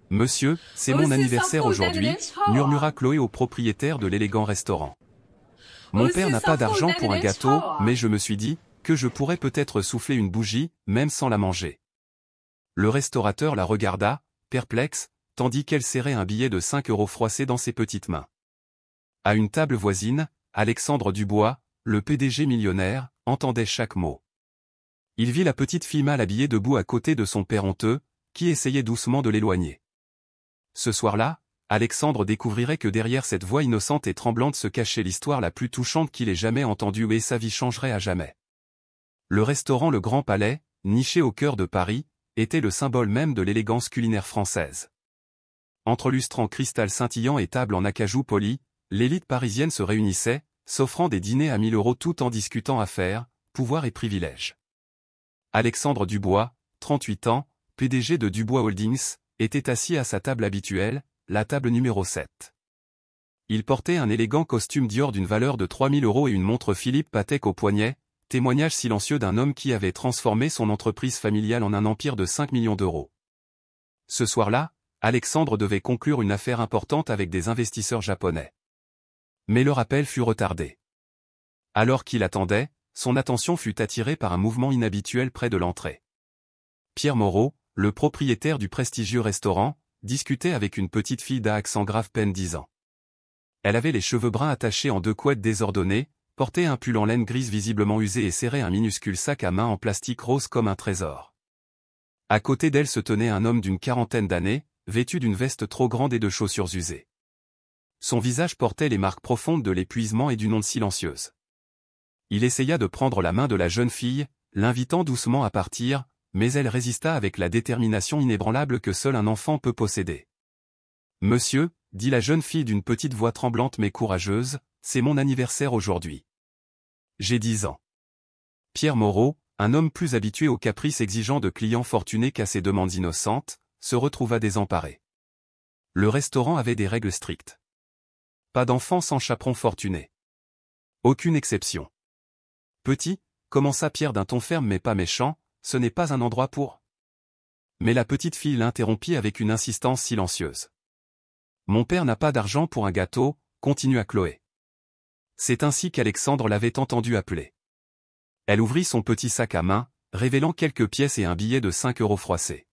Monsieur, c'est mon anniversaire aujourd'hui, murmura Chloé au propriétaire de l'élégant restaurant. Mon père n'a pas d'argent pour un gâteau, mais je me suis dit que je pourrais peut-être souffler une bougie, même sans la manger. Le restaurateur la regarda, perplexe, tandis qu'elle serrait un billet de 5 € froissé dans ses petites mains. À une table voisine, Alexandre Dubois, le PDG millionnaire, entendait chaque mot. Il vit la petite fille mal habillée debout à côté de son père honteux, qui essayait doucement de l'éloigner. Ce soir-là, Alexandre découvrirait que derrière cette voix innocente et tremblante se cachait l'histoire la plus touchante qu'il ait jamais entendue et sa vie changerait à jamais. Le restaurant Le Grand Palais, niché au cœur de Paris, était le symbole même de l'élégance culinaire française. Entre lustrants cristal scintillant et tables en acajou poli, l'élite parisienne se réunissait, s'offrant des dîners à 1 000 € tout en discutant affaires, pouvoir et privilèges. Alexandre Dubois, 38 ans, PDG de Dubois Holdings, était assis à sa table habituelle, la table numéro 7. Il portait un élégant costume Dior d'une valeur de 3 000 € et une montre Philippe Patek au poignet, témoignage silencieux d'un homme qui avait transformé son entreprise familiale en un empire de 5 millions d'euros. Ce soir-là, Alexandre devait conclure une affaire importante avec des investisseurs japonais. Mais le rappel fut retardé. Alors qu'il attendait, son attention fut attirée par un mouvement inhabituel près de l'entrée. Pierre Moreau, le propriétaire du prestigieux restaurant, discutait avec une petite fille d'accent grave peine 10 ans. Elle avait les cheveux bruns attachés en 2 couettes désordonnées, portait un pull en laine grise visiblement usé et serrait un minuscule sac à main en plastique rose comme un trésor. À côté d'elle se tenait un homme d'une 40aine d'années, vêtu d'une veste trop grande et de chaussures usées. Son visage portait les marques profondes de l'épuisement et d'une honte silencieuse. Il essaya de prendre la main de la jeune fille, l'invitant doucement à partir, mais elle résista avec la détermination inébranlable que seul un enfant peut posséder. « Monsieur, » dit la jeune fille d'une petite voix tremblante mais courageuse, « c'est mon anniversaire aujourd'hui. J'ai 10 ans. » Pierre Moreau, un homme plus habitué aux caprices exigeants de clients fortunés qu'à ses demandes innocentes, se retrouva désemparé. Le restaurant avait des règles strictes. Pas d'enfants sans chaperon fortuné. Aucune exception. Petit, commença Pierre d'un ton ferme mais pas méchant, ce n'est pas un endroit pour. Mais la petite fille l'interrompit avec une insistance silencieuse. Mon père n'a pas d'argent pour un gâteau, continua Chloé. C'est ainsi qu'Alexandre l'avait entendu appeler. Elle ouvrit son petit sac à main, révélant quelques pièces et un billet de 5 € froissé.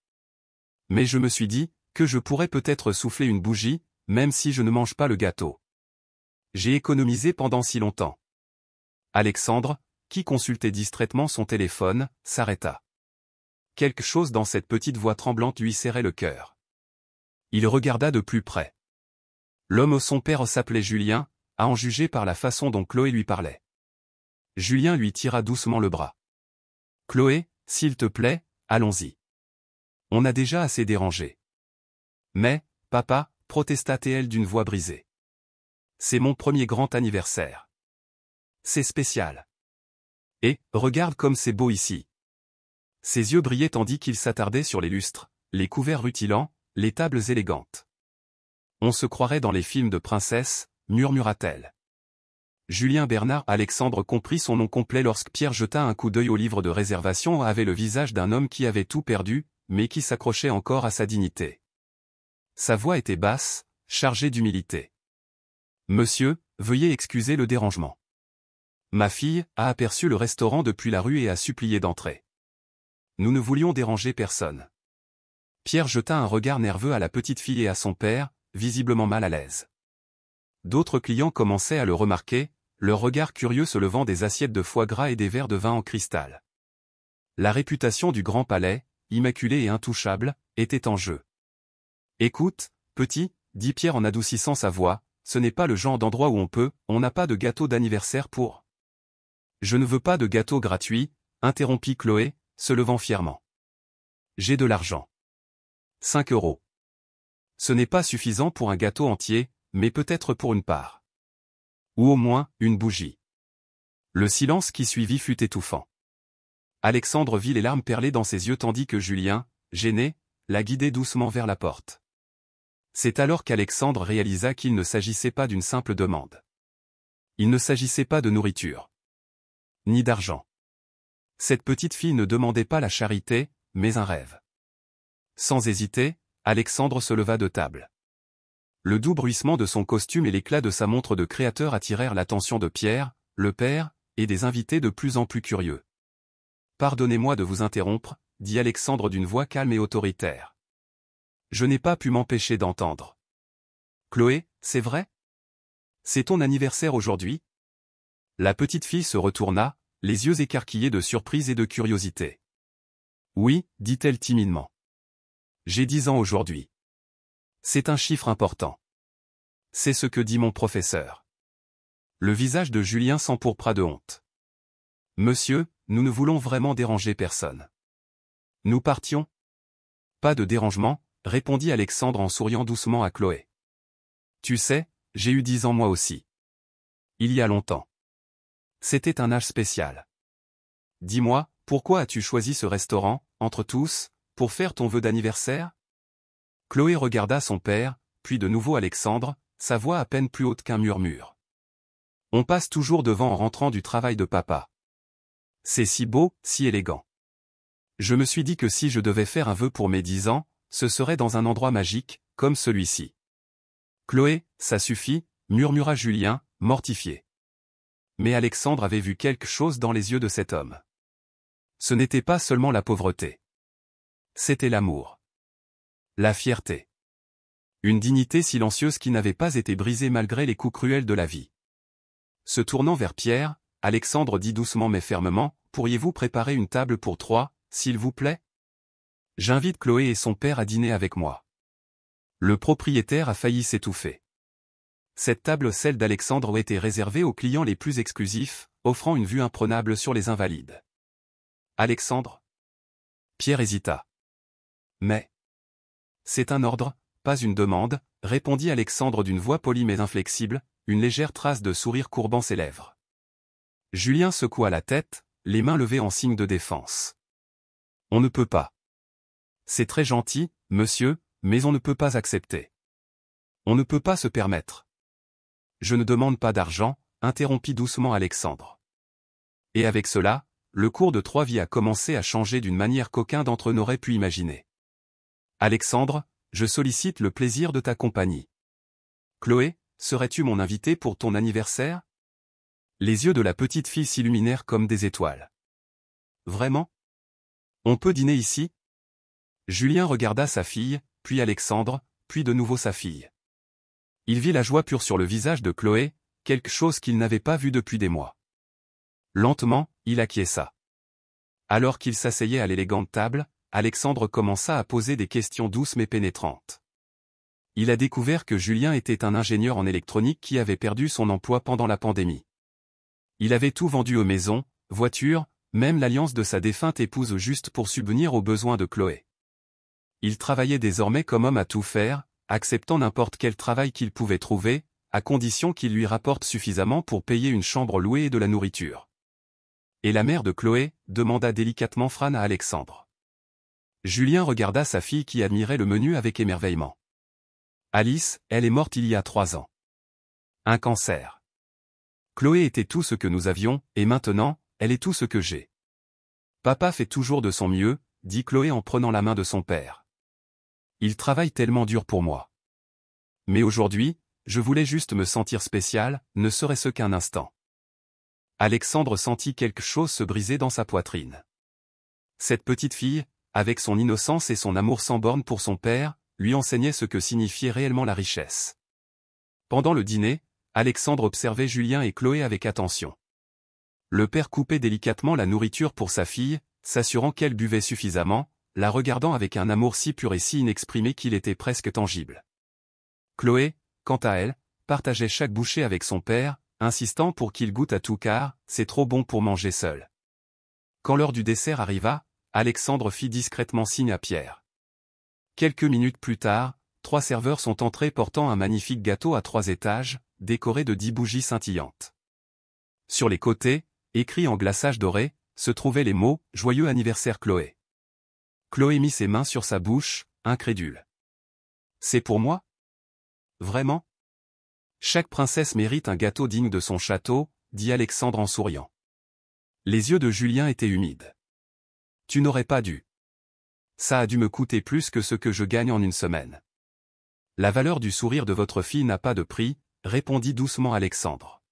Mais je me suis dit que je pourrais peut-être souffler une bougie, même si je ne mange pas le gâteau. J'ai économisé pendant si longtemps. Alexandre, qui consultait distraitement son téléphone, s'arrêta. Quelque chose dans cette petite voix tremblante lui serrait le cœur. Il regarda de plus près. L'homme son père s'appelait Julien, à en juger par la façon dont Chloé lui parlait. Julien lui tira doucement le bras. « Chloé, s'il te plaît, allons-y. On a déjà assez dérangé. »« Mais, papa, » protesta-t-elle d'une voix brisée. « C'est mon premier grand anniversaire. C'est spécial. Et, regarde comme c'est beau ici. » Ses yeux brillaient tandis qu'il s'attardait sur les lustres, les couverts rutilants, les tables élégantes. « On se croirait dans les films de princesse, » murmura-t-elle. Julien Bernard Alexandre comprit son nom complet lorsque Pierre jeta un coup d'œil au livre de réservation et avait le visage d'un homme qui avait tout perdu, mais qui s'accrochait encore à sa dignité. Sa voix était basse, chargée d'humilité. « Monsieur, veuillez excuser le dérangement. Ma fille a aperçu le restaurant depuis la rue et a supplié d'entrer. Nous ne voulions déranger personne. » Pierre jeta un regard nerveux à la petite fille et à son père, visiblement mal à l'aise. D'autres clients commençaient à le remarquer, leur regard curieux se levant des assiettes de foie gras et des verres de vin en cristal. La réputation du Grand Palais, immaculé et intouchable, était en jeu. « Écoute, petit, » dit Pierre en adoucissant sa voix, « ce n'est pas le genre d'endroit où on n'a pas de gâteau d'anniversaire pour. » « Je ne veux pas de gâteau gratuit, » interrompit Chloé, se levant fièrement. « J'ai de l'argent. 5 €. Ce n'est pas suffisant pour un gâteau entier, mais peut-être pour une part. Ou au moins, une bougie. » Le silence qui suivit fut étouffant. Alexandre vit les larmes perler dans ses yeux tandis que Julien, gêné, la guidait doucement vers la porte. C'est alors qu'Alexandre réalisa qu'il ne s'agissait pas d'une simple demande. Il ne s'agissait pas de nourriture. Ni d'argent. Cette petite fille ne demandait pas la charité, mais un rêve. Sans hésiter, Alexandre se leva de table. Le doux bruissement de son costume et l'éclat de sa montre de créateur attirèrent l'attention de Pierre, le père, et des invités de plus en plus curieux. « Pardonnez-moi de vous interrompre, » dit Alexandre d'une voix calme et autoritaire. Je n'ai pas pu m'empêcher d'entendre. « Chloé, c'est vrai? C'est ton anniversaire aujourd'hui? » La petite fille se retourna, les yeux écarquillés de surprise et de curiosité. « Oui, » dit-elle timidement. « J'ai 10 ans aujourd'hui. C'est un chiffre important. C'est ce que dit mon professeur. » Le visage de Julien s'empourpra de honte. « Monsieur, nous ne voulons vraiment déranger personne. Nous partions? » Pas de dérangement, répondit Alexandre en souriant doucement à Chloé. Tu sais, j'ai eu 10 ans moi aussi. Il y a longtemps. C'était un âge spécial. Dis-moi, pourquoi as-tu choisi ce restaurant, entre tous, pour faire ton vœu d'anniversaire? Chloé regarda son père, puis de nouveau Alexandre, sa voix à peine plus haute qu'un murmure. On passe toujours devant en rentrant du travail de papa. C'est si beau, si élégant. Je me suis dit que si je devais faire un vœu pour mes 10 ans, ce serait dans un endroit magique, comme celui-ci. Chloé, ça suffit, murmura Julien, mortifié. Mais Alexandre avait vu quelque chose dans les yeux de cet homme. Ce n'était pas seulement la pauvreté. C'était l'amour. La fierté. Une dignité silencieuse qui n'avait pas été brisée malgré les coups cruels de la vie. Se tournant vers Pierre, Alexandre dit doucement mais fermement, « Pourriez-vous préparer une table pour 3, s'il vous plaît? J'invite Chloé et son père à dîner avec moi. » Le propriétaire a failli s'étouffer. Cette table, celle d'Alexandre, était réservée aux clients les plus exclusifs, offrant une vue imprenable sur les Invalides. Alexandre? Pierre hésita. Mais... C'est un ordre, pas une demande, répondit Alexandre d'une voix polie mais inflexible, une légère trace de sourire courbant ses lèvres. Julien secoua la tête, les mains levées en signe de défense. On ne peut pas. C'est très gentil, monsieur, mais on ne peut pas accepter. On ne peut pas se permettre. Je ne demande pas d'argent, interrompit doucement Alexandre. Et avec cela, le cours de 3 vies a commencé à changer d'une manière qu'aucun d'entre eux n'aurait pu imaginer. Alexandre, je sollicite le plaisir de ta compagnie. Chloé, serais-tu mon invité pour ton anniversaire? Les yeux de la petite fille s'illuminèrent comme des étoiles. Vraiment? On peut dîner ici? Julien regarda sa fille, puis Alexandre, puis de nouveau sa fille. Il vit la joie pure sur le visage de Chloé, quelque chose qu'il n'avait pas vu depuis des mois. Lentement, il acquiesça. Alors qu'il s'asseyait à l'élégante table, Alexandre commença à poser des questions douces mais pénétrantes. Il a découvert que Julien était un ingénieur en électronique qui avait perdu son emploi pendant la pandémie. Il avait tout vendu aux maisons, voitures, même l'alliance de sa défunte épouse juste pour subvenir aux besoins de Chloé. Il travaillait désormais comme homme à tout faire, acceptant n'importe quel travail qu'il pouvait trouver, à condition qu'il lui rapporte suffisamment pour payer une chambre louée et de la nourriture. Et la mère de Chloé, demanda délicatement Fran à Alexandre. Julien regarda sa fille qui admirait le menu avec émerveillement. Alice, elle est morte il y a 3 ans. Un cancer. Chloé était tout ce que nous avions, et maintenant, elle est tout ce que j'ai. Papa fait toujours de son mieux, dit Chloé en prenant la main de son père. Il travaille tellement dur pour moi. Mais aujourd'hui, je voulais juste me sentir spécial, ne serait-ce qu'un instant. Alexandre sentit quelque chose se briser dans sa poitrine. Cette petite fille, avec son innocence et son amour sans borne pour son père, lui enseignait ce que signifiait réellement la richesse. Pendant le dîner, Alexandre observait Julien et Chloé avec attention. Le père coupait délicatement la nourriture pour sa fille, s'assurant qu'elle buvait suffisamment, la regardant avec un amour si pur et si inexprimé qu'il était presque tangible. Chloé, quant à elle, partageait chaque bouchée avec son père, insistant pour qu'il goûte à tout car c'est trop bon pour manger seul. Quand l'heure du dessert arriva, Alexandre fit discrètement signe à Pierre. Quelques minutes plus tard, 3 serveurs sont entrés portant un magnifique gâteau à 3 étages, décoré de 10 bougies scintillantes. Sur les côtés, écrits en glaçage doré, se trouvaient les mots « Joyeux anniversaire Chloé ». Chloé mit ses mains sur sa bouche, incrédule. « C'est pour moi? Vraiment? Chaque princesse mérite un gâteau digne de son château, dit Alexandre en souriant. Les yeux de Julien étaient humides. Tu n'aurais pas dû. Ça a dû me coûter plus que ce que je gagne en une semaine. La valeur du sourire de votre fille n'a pas de prix, répondit doucement Alexandre.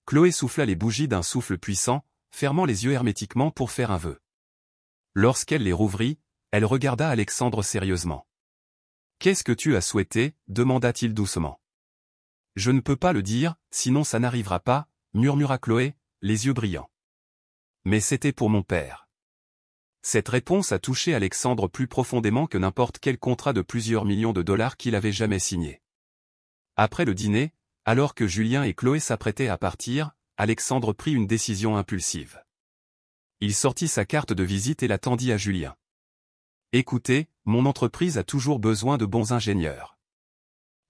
Chloé souffla les bougies d'un souffle puissant, fermant les yeux hermétiquement pour faire un vœu. Lorsqu'elle les rouvrit, elle regarda Alexandre sérieusement. « Qu'est-ce que tu as souhaité ?» demanda-t-il doucement. « Je ne peux pas le dire, sinon ça n'arrivera pas, » murmura Chloé, les yeux brillants. « Mais c'était pour mon père. » Cette réponse a touché Alexandre plus profondément que n'importe quel contrat de plusieurs millions de dollars qu'il avait jamais signé. Après le dîner, alors que Julien et Chloé s'apprêtaient à partir, Alexandre prit une décision impulsive. Il sortit sa carte de visite et la tendit à Julien. « Écoutez, mon entreprise a toujours besoin de bons ingénieurs.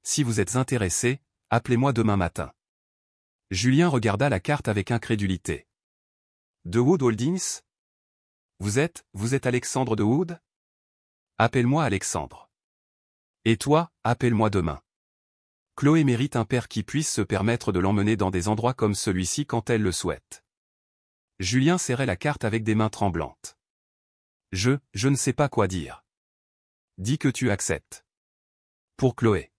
Si vous êtes intéressé, appelez-moi demain matin. » Julien regarda la carte avec incrédulité. « De Wood Holdings ? Vous êtes Alexandre de Wood ? Appelle-moi Alexandre. Et toi, appelle-moi demain. » Chloé mérite un père qui puisse se permettre de l'emmener dans des endroits comme celui-ci quand elle le souhaite. Julien serrait la carte avec des mains tremblantes. Je ne sais pas quoi dire. Dis que tu acceptes. Pour Chloé.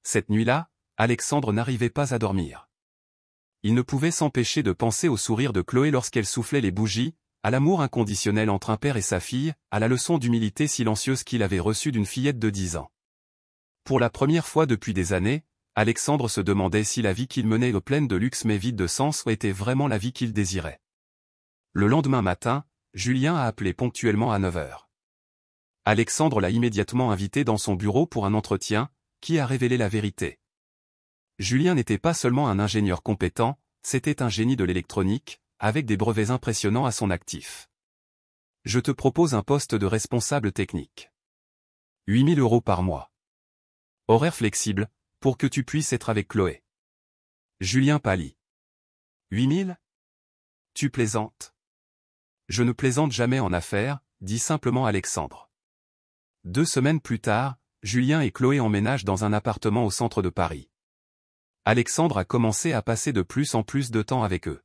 Cette nuit-là, Alexandre n'arrivait pas à dormir. Il ne pouvait s'empêcher de penser au sourire de Chloé lorsqu'elle soufflait les bougies, à l'amour inconditionnel entre un père et sa fille, à la leçon d'humilité silencieuse qu'il avait reçue d'une fillette de 10 ans. Pour la première fois depuis des années, Alexandre se demandait si la vie qu'il menait pleine de luxe mais vide de sens était vraiment la vie qu'il désirait. Le lendemain matin, Julien a appelé ponctuellement à 9 h. Alexandre l'a immédiatement invité dans son bureau pour un entretien, qui a révélé la vérité. Julien n'était pas seulement un ingénieur compétent, c'était un génie de l'électronique, avec des brevets impressionnants à son actif. « Je te propose un poste de responsable technique. 8 000 € par mois. Horaire flexible, pour que tu puisses être avec Chloé. » Julien pâlit. « 8 000 ? Tu plaisantes ? » « Je ne plaisante jamais en affaires, » dit simplement Alexandre. 2 semaines plus tard, Julien et Chloé emménagent dans un appartement au centre de Paris. Alexandre a commencé à passer de plus en plus de temps avec eux.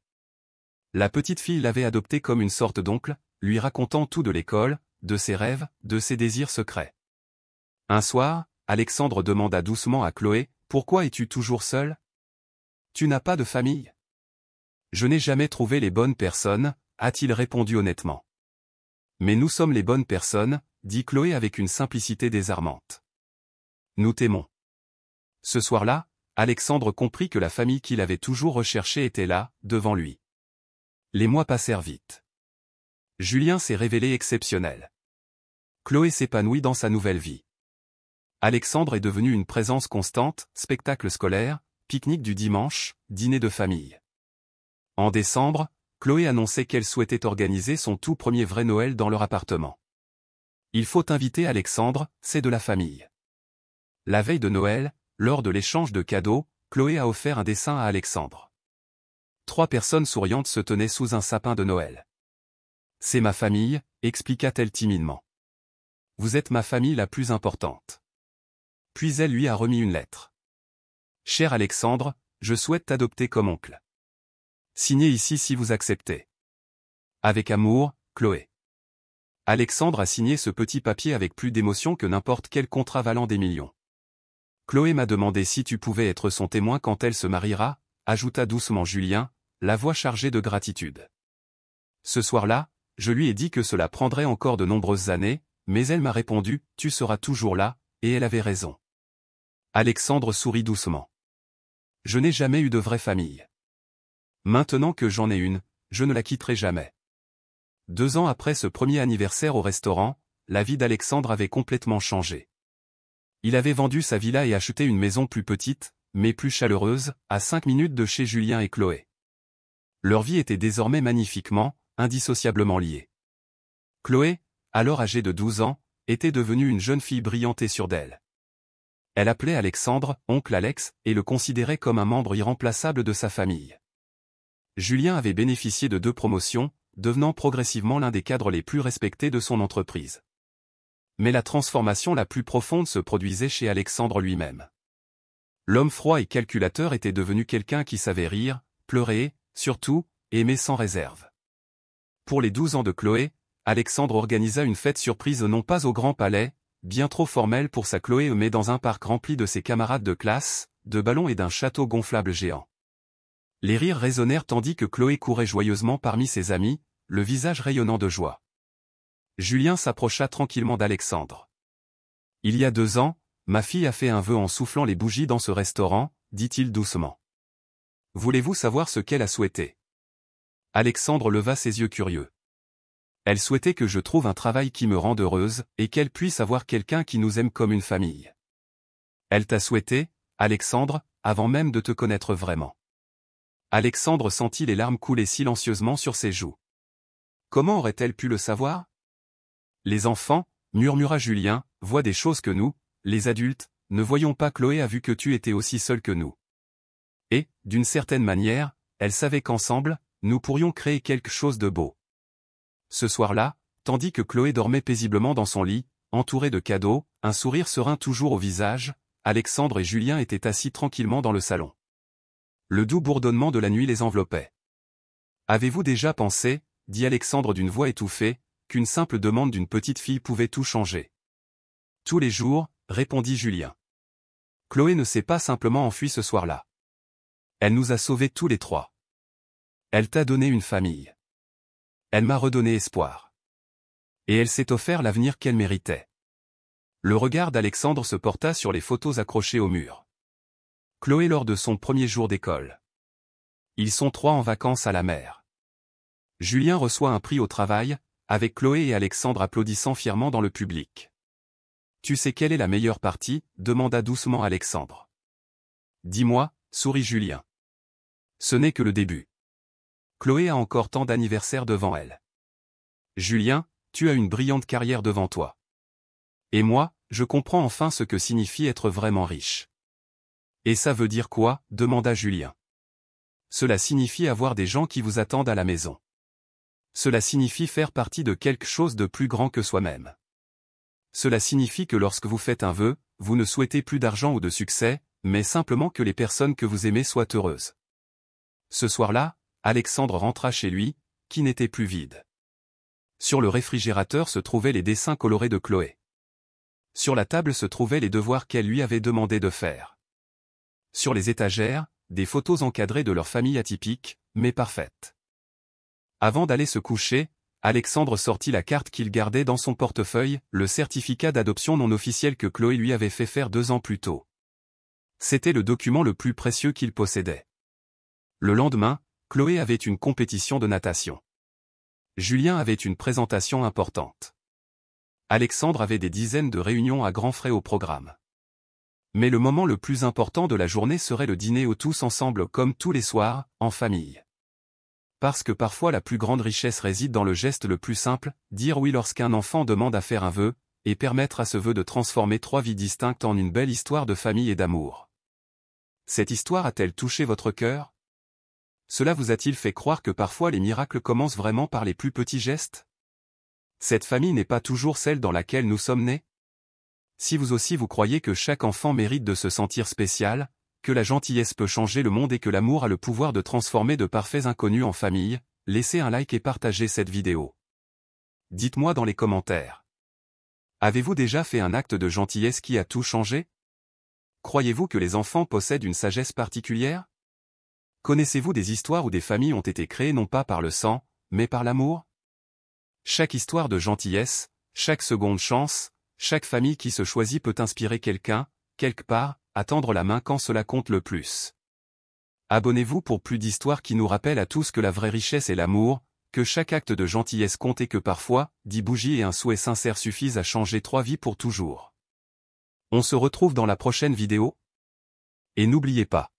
La petite fille l'avait adopté comme une sorte d'oncle, lui racontant tout de l'école, de ses rêves, de ses désirs secrets. Un soir, Alexandre demanda doucement à Chloé, « Pourquoi es-tu toujours seule ? Tu n'as pas de famille ? » « Je n'ai jamais trouvé les bonnes personnes, » a-t-il répondu honnêtement. « Mais nous sommes les bonnes personnes, » dit Chloé avec une simplicité désarmante. « Nous t'aimons. » Ce soir-là, Alexandre comprit que la famille qu'il avait toujours recherchée était là, devant lui. Les mois passèrent vite. Julien s'est révélé exceptionnel. Chloé s'épanouit dans sa nouvelle vie. Alexandre est devenu une présence constante, spectacle scolaire, pique-nique du dimanche, dîner de famille. En décembre, Chloé annonçait qu'elle souhaitait organiser son tout premier vrai Noël dans leur appartement. « Il faut inviter Alexandre, c'est de la famille. » La veille de Noël, lors de l'échange de cadeaux, Chloé a offert un dessin à Alexandre. 3 personnes souriantes se tenaient sous un sapin de Noël. « C'est ma famille », expliqua-t-elle timidement. « Vous êtes ma famille la plus importante. » Puis elle lui a remis une lettre. « Cher Alexandre, je souhaite t'adopter comme oncle. Signez ici si vous acceptez. Avec amour, Chloé. » Alexandre a signé ce petit papier avec plus d'émotion que n'importe quel contrat valant des millions. « Chloé m'a demandé si tu pouvais être son témoin quand elle se mariera, » ajouta doucement Julien, la voix chargée de gratitude. « Ce soir-là, je lui ai dit que cela prendrait encore de nombreuses années, mais elle m'a répondu, « Tu seras toujours là », et elle avait raison. Alexandre sourit doucement. « Je n'ai jamais eu de vraie famille. Maintenant que j'en ai une, je ne la quitterai jamais. » 2 ans après ce premier anniversaire au restaurant, la vie d'Alexandre avait complètement changé. Il avait vendu sa villa et acheté une maison plus petite, mais plus chaleureuse, à 5 minutes de chez Julien et Chloé. Leur vie était désormais magnifiquement, indissociablement liée. Chloé, alors âgée de 12 ans, était devenue une jeune fille brillante et sûre d'elle. Elle appelait Alexandre, oncle Alex, et le considérait comme un membre irremplaçable de sa famille. Julien avait bénéficié de 2 promotions, devenant progressivement l'un des cadres les plus respectés de son entreprise. Mais la transformation la plus profonde se produisait chez Alexandre lui-même. L'homme froid et calculateur était devenu quelqu'un qui savait rire, pleurer, surtout, aimer sans réserve. Pour les 12 ans de Chloé, Alexandre organisa une fête surprise non pas au Grand Palais, bien trop formelle pour sa Chloé, mais dans un parc rempli de ses camarades de classe, de ballons et d'un château gonflable géant. Les rires résonnèrent tandis que Chloé courait joyeusement parmi ses amis, le visage rayonnant de joie. Julien s'approcha tranquillement d'Alexandre. « Il y a 2 ans, ma fille a fait un vœu en soufflant les bougies dans ce restaurant, dit-il doucement. Voulez-vous savoir ce qu'elle a souhaité ?» Alexandre leva ses yeux curieux. « Elle souhaitait que je trouve un travail qui me rende heureuse, et qu'elle puisse avoir quelqu'un qui nous aime comme une famille. » Elle t'a souhaité, Alexandre, avant même de te connaître vraiment. Alexandre sentit les larmes couler silencieusement sur ses joues. Comment aurait-elle pu le savoir? Les enfants, murmura Julien, voient des choses que nous, les adultes, ne voyons pas. Chloé a vu que tu étais aussi seul que nous. Et, d'une certaine manière, elle savait qu'ensemble, nous pourrions créer quelque chose de beau. Ce soir-là, tandis que Chloé dormait paisiblement dans son lit, entourée de cadeaux, un sourire serein toujours au visage, Alexandre et Julien étaient assis tranquillement dans le salon. Le doux bourdonnement de la nuit les enveloppait. « Avez-vous déjà pensé, dit Alexandre d'une voix étouffée, qu'une simple demande d'une petite fille pouvait tout changer? » Tous les jours, répondit Julien. Chloé ne s'est pas simplement enfuie ce soir-là. Elle nous a sauvés tous les 3. Elle t'a donné une famille. Elle m'a redonné espoir. Et elle s'est offert l'avenir qu'elle méritait. Le regard d'Alexandre se porta sur les photos accrochées au mur. Chloé lors de son premier jour d'école. Ils sont 3 en vacances à la mer. Julien reçoit un prix au travail, avec Chloé et Alexandre applaudissant fièrement dans le public. Tu sais quelle est la meilleure partie? Demanda doucement Alexandre. Dis-moi, sourit Julien. Ce n'est que le début. Chloé a encore tant d'anniversaires devant elle. Julien, tu as une brillante carrière devant toi. Et moi, je comprends enfin ce que signifie être vraiment riche. Et ça veut dire quoi? Demanda Julien. Cela signifie avoir des gens qui vous attendent à la maison. Cela signifie faire partie de quelque chose de plus grand que soi-même. Cela signifie que lorsque vous faites un vœu, vous ne souhaitez plus d'argent ou de succès, mais simplement que les personnes que vous aimez soient heureuses. Ce soir-là, Alexandre rentra chez lui, qui n'était plus vide. Sur le réfrigérateur se trouvaient les dessins colorés de Chloé. Sur la table se trouvaient les devoirs qu'elle lui avait demandé de faire. Sur les étagères, des photos encadrées de leur famille atypique, mais parfaite. Avant d'aller se coucher, Alexandre sortit la carte qu'il gardait dans son portefeuille, le certificat d'adoption non officiel que Chloé lui avait fait faire 2 ans plus tôt. C'était le document le plus précieux qu'il possédait. Le lendemain, Chloé avait une compétition de natation. Julien avait une présentation importante. Alexandre avait des dizaines de réunions à grands frais au programme. Mais le moment le plus important de la journée serait le dîner où tous ensemble comme tous les soirs, en famille. Parce que parfois la plus grande richesse réside dans le geste le plus simple, dire oui lorsqu'un enfant demande à faire un vœu, et permettre à ce vœu de transformer 3 vies distinctes en une belle histoire de famille et d'amour. Cette histoire a-t-elle touché votre cœur? Cela vous a-t-il fait croire que parfois les miracles commencent vraiment par les plus petits gestes? Cette famille n'est pas toujours celle dans laquelle nous sommes nés? Si vous aussi vous croyez que chaque enfant mérite de se sentir spécial, que la gentillesse peut changer le monde et que l'amour a le pouvoir de transformer de parfaits inconnus en famille, laissez un like et partagez cette vidéo. Dites-moi dans les commentaires. Avez-vous déjà fait un acte de gentillesse qui a tout changé? Croyez-vous que les enfants possèdent une sagesse particulière? Connaissez-vous des histoires où des familles ont été créées non pas par le sang, mais par l'amour? Chaque histoire de gentillesse, chaque seconde chance, chaque famille qui se choisit peut inspirer quelqu'un, quelque part, à tendre la main quand cela compte le plus. Abonnez-vous pour plus d'histoires qui nous rappellent à tous que la vraie richesse est l'amour, que chaque acte de gentillesse compte et que parfois, 10 bougies et un souhait sincère suffisent à changer 3 vies pour toujours. On se retrouve dans la prochaine vidéo. Et n'oubliez pas.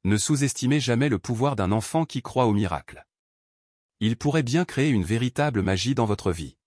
Ne sous-estimez jamais le pouvoir d'un enfant qui croit au miracle. Il pourrait bien créer une véritable magie dans votre vie.